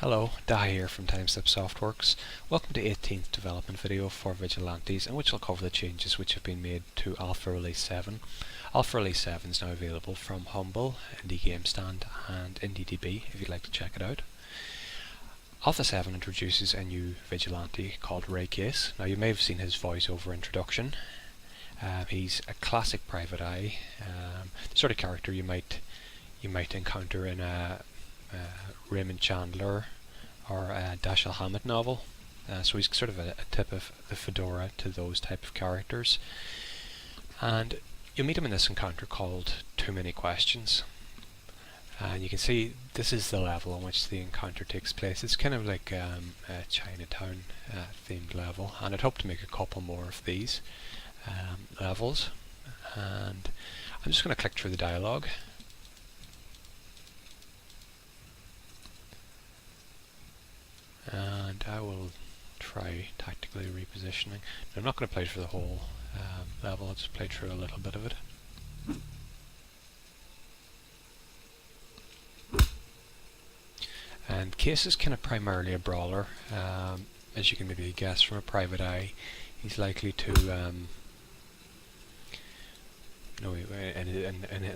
Hello, Dai here from Timestep Softworks. Welcome to the 18th development video for Vigilantes, in which I'll cover the changes which have been made to Alpha Release 7. Alpha Release 7 is now available from Humble, Indie Game Stand and IndieDB if you'd like to check it out. Alpha 7 introduces a new Vigilante called Ray Case. Now you may have seen his voiceover introduction. He's a classic private eye, the sort of character you might encounter in a Raymond Chandler or a Dashiell Hammett novel. So he's sort of a tip of the fedora to those type of characters. And you'll meet him in this encounter called Too Many Questions. And you can see this is the level on which the encounter takes place. It's kind of like a Chinatown themed level, and I'd hope to make a couple more of these levels. And I'm just going to click through the dialogue. And I will try tactically repositioning. I'm not going to play through the whole level, I'll just play through a little bit of it. And Case is kind of primarily a brawler, as you can maybe guess from a private eye. He's likely to, in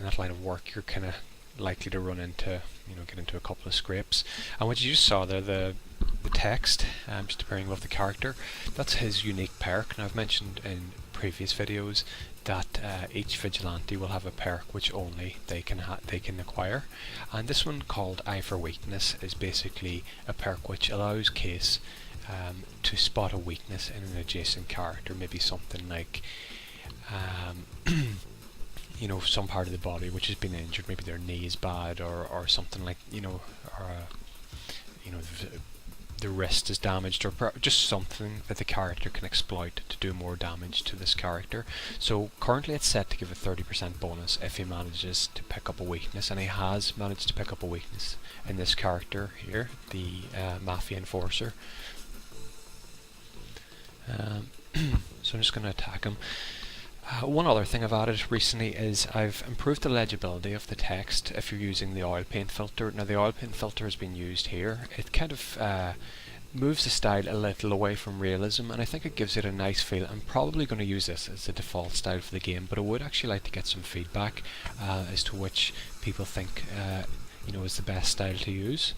that line of work, you're kind of likely to run into, get into a couple of scrapes. And what you just saw there, the text just appearing above the character, that's his unique perk. Now I've mentioned in previous videos that each vigilante will have a perk which only they can acquire, and this one called Eye for Weakness is basically a perk which allows Case to spot a weakness in an adjacent character, maybe something like some part of the body which has been injured, maybe their knee is bad, or something like, the wrist is damaged, or just something that the character can exploit to do more damage to this character. So currently it's set to give a 30% bonus if he manages to pick up a weakness, and he has managed to pick up a weakness in this character here, the Mafia Enforcer. So I'm just going to attack him. One other thing I've added recently is I've improved the legibility of the text if you're using the oil paint filter. Now the oil paint filter has been used here. It kind of moves the style a little away from realism, and I think it gives it a nice feel. I'm probably going to use this as the default style for the game, but I would actually like to get some feedback as to which people think is the best style to use.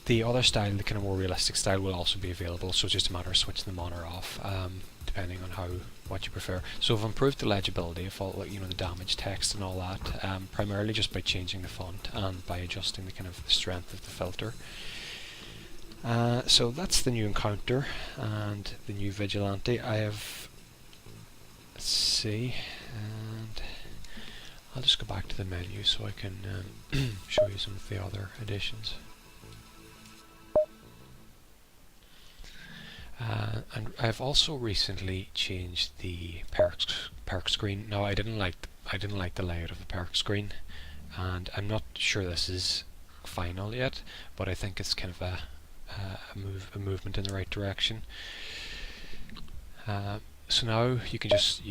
The other style, the kind of more realistic style, will also be available, so it's just a matter of switching them on or off, depending on what you prefer. So I've improved the legibility of all, the damage text and all that, primarily just by changing the font and by adjusting the kind of strength of the filter. So that's the new encounter and the new Vigilante. Let's see, and I'll just go back to the menu so I can show you some of the other additions. And I've also recently changed the perk screen. Now I didn't like the layout of the perk screen, and I'm not sure this is final yet, but I think it's kind of a movement in the right direction. So now you can just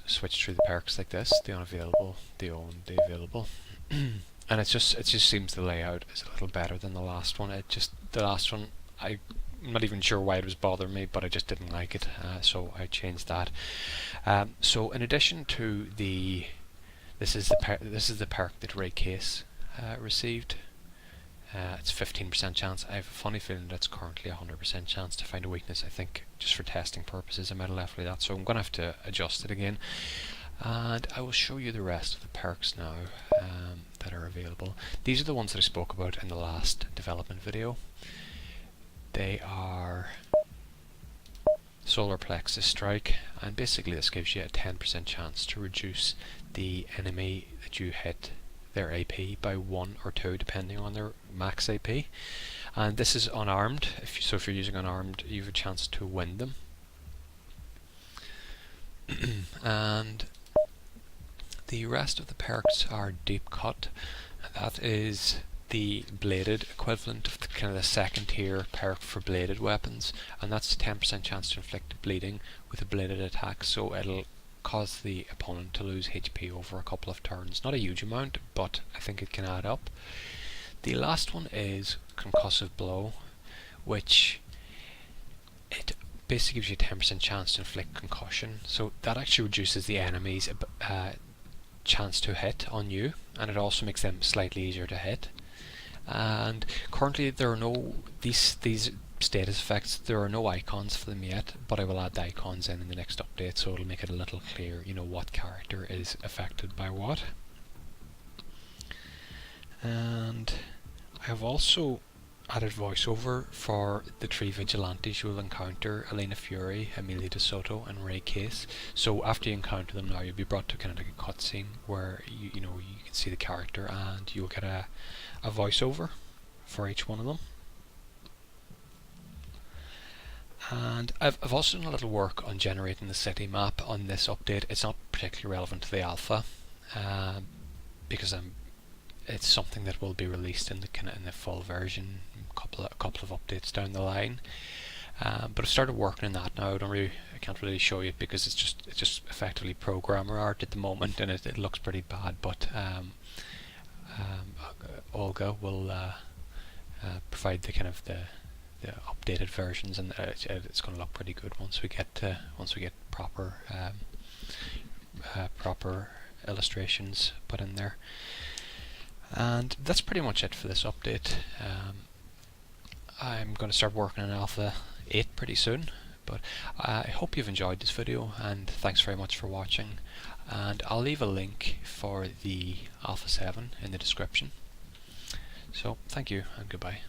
switch through the perks like this: the unavailable, the owned, the available, and it just seems the layout is a little better than the last one. The last one, I'm not even sure why it was bothering me, but I just didn't like it, so I changed that. So in addition to this is the perk that Ray Case received. It's 15% chance. I have a funny feeling that it's currently 100% chance to find a weakness. I think just for testing purposes I might have left like that, so I'm going to have to adjust it again. And I will show you the rest of the perks now that are available. These are the ones that I spoke about in the last development video. They are Solar Plexus Strike, and basically this gives you a 10% chance to reduce the enemy that you hit their AP by 1 or 2 depending on their max AP, and this is unarmed. So if you're using unarmed, you have a chance to win them. And the rest of the perks are Deep Cut, and that is the bladed equivalent of the second tier perk for bladed weapons, and that's 10% chance to inflict bleeding with a bladed attack, so it'll cause the opponent to lose HP over a couple of turns. Not a huge amount, but I think it can add up. The last one is Concussive Blow, which it basically gives you a 10% chance to inflict concussion. So that actually reduces the enemy's chance to hit on you, and it also makes them slightly easier to hit. And currently there are no these status effects, there are no icons for them yet, but I will add the icons in the next update, so it'll make it a little clear, you know, what character is affected by what. And I have also added voiceover for the 3 Vigilantes you will encounter: Elena Fury, Emilia De Soto and Ray Case. So after you encounter them now, you'll be brought to kind of like a cutscene where you can see the character, and you'll get a voiceover for each one of them. And I've also done a little work on generating the city map on this update. It's not particularly relevant to the alpha, because it's something that will be released in the full version, a couple of updates down the line. But I've started working on that now. I can't really show you it because it's just effectively programmer art at the moment, and it looks pretty bad. But Olga will provide the the updated versions, and it's going to look pretty good once we get proper illustrations put in there. And that's pretty much it for this update. I'm going to start working on Alpha 8 pretty soon, but I hope you've enjoyed this video, and thanks very much for watching. And I'll leave a link for the Alpha 7 in the description. So thank you and goodbye.